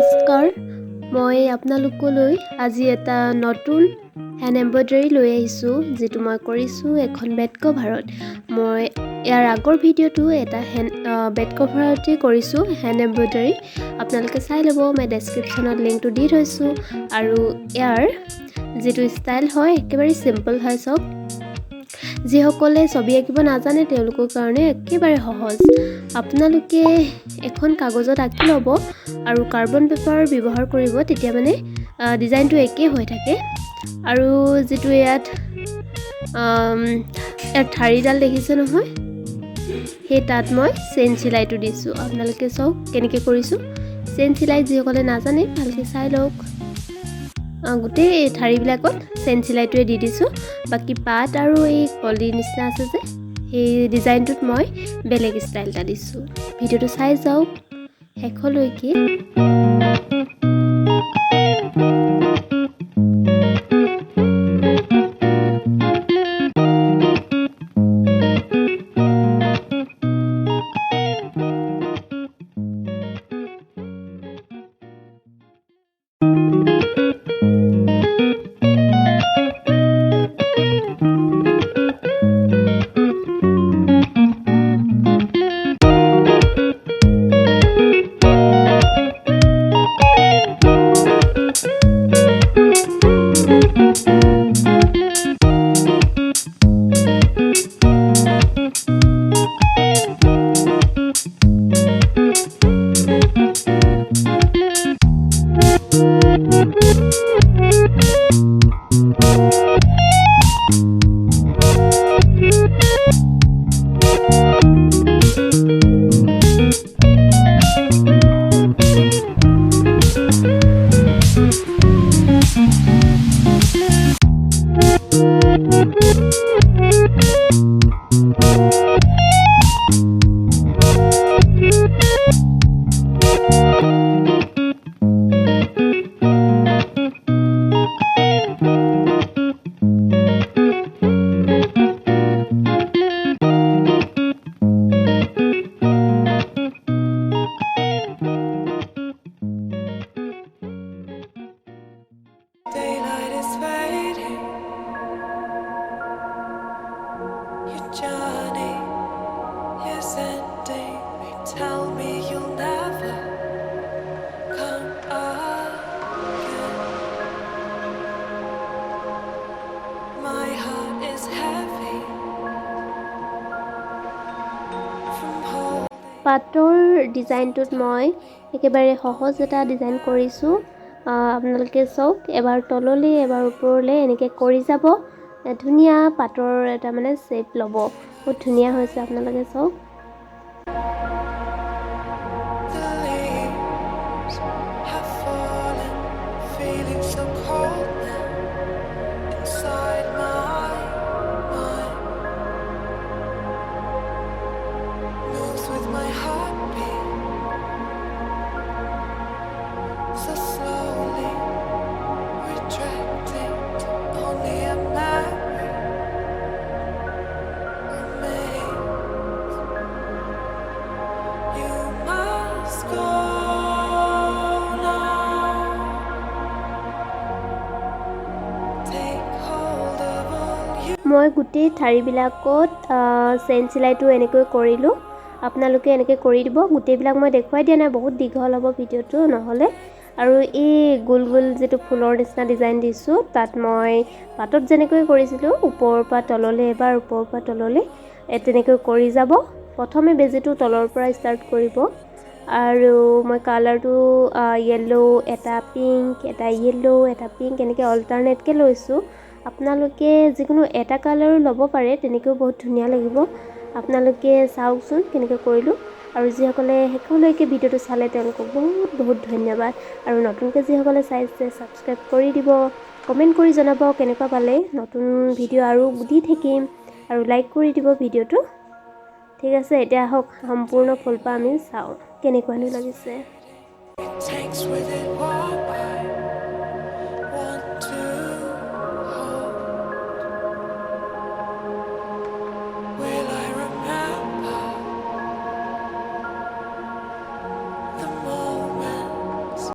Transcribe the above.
নমস্কাৰ মই আপোনালোকলৈ আজি এটা নতুন হ্যান্ড এমব্ৰইডাৰী লৈ আহিছোঁ যেটো মই কৰিছোঁ এখন বেড কভাৰত মই ইয়াৰ আগৰ ভিডিওটো এটা বেড কভাৰতে কৰিছোঁ হ্যান্ড এমব্ৰইডাৰী আপোনালোকে চাই ল'ব মই ডেসক্ৰিপচনত লিংকটো দি থৈছোঁ আৰু ইয়াৰ যেটো ষ্টাইল হয় একেবাৰে সিম্পল হয় সব যিসকলে ছবি আঁকিব নাজানে তেওঁলোকৰ কাৰণে একেবাৰে সহজ আপোনালোকে এখন কাগজত আঁকি ল'ব আৰু কাৰ্বন পেপাৰ ব্যৱহাৰ কৰিব তেতিয়া মানে ডিজাইনটো একে হৈ থাকে আৰু যেটো ইয়াত ঠাৰিডাল দেখিছে নহয় সেই তাত মই চেইন চিলাইটো দিছো আপোনালোকে চাওক কেনেকৈ কৰিছো চেইন চিলাই যিসকলে নাজানে ভালকৈ চাই লওক গোটেই ঠাৰিবিলাকত চেইন চিলাইটোৱে দি দিছো বাকি পাত আৰু এই কলি নিচিনা আছে যে এই ডিজাইনটোত মই বেলেগ ষ্টাইল এটা দিছো ভিডিওটো চাই যাওক শেষলৈকে পাটৰ ডিজাইনটোত মই একেবাৰে সহজ এটা ডিজাইন কৰিছোঁ আপোনালোকে চাওক এবাৰ তললৈ এবাৰ ওপৰলৈ এনেকৈ কৰি যাব ধুনীয়া পাটৰ এটা মানে শেপ ল'ব বহুত ধুনীয়া হৈছে আপোনালোকে চাওক মই গোটেই ঠাৰিবিলাকত চেইন চিলাইটো এনেকৈ কৰিলোঁ আপোনালোকে এনেকৈ কৰি দিব গোটেইবিলাক মই দেখুৱাই দিয়া নাই বহুত দীঘল হ'ব ভিডিওটো নহ'লে আৰু এই গোল গোল যেটো ফুলৰ নিচিনা ডিজাইন দিছোঁ তাত মই পাতত যেনেকৈ কৰিছিলোঁ ওপৰৰ পৰা তললৈ এবাৰ ওপৰৰ পৰা তললৈ তেনেকৈ কৰি যাব প্ৰথমে বেজিটো তলৰ পৰা ষ্টাৰ্ট কৰিব আৰু মই কালাৰটো য়েলো এটা পিংক এটা য়েলো এটা পিংক এনেকৈ অল্টাৰনেটকৈ লৈছোঁ আপোনালোকে যিকোনো এটা কালাৰো ল'ব পাৰে তেনেকৈও বহুত ধুনীয়া লাগিব আপোনালোকে চাওকচোন কেনেকৈ কৰিলোঁ আৰু যিসকলে শেষলৈকে ভিডিওটো চালে তেওঁলোকক বহুত বহুত ধন্যবাদ আৰু নতুনকৈ যিসকলে চাইছে ছাবস্ক্ৰাইব কৰি দিব কমেণ্ট কৰি জনাব কেনেকুৱা পালে নতুন ভিডিও আৰু দি থাকিম আৰু লাইক কৰি দিব ভিডিওটো ঠিক আছে এতিয়া আহক সম্পূৰ্ণ ফুলপাহ আমি চাওঁ কেনেকুৱানো লাগিছে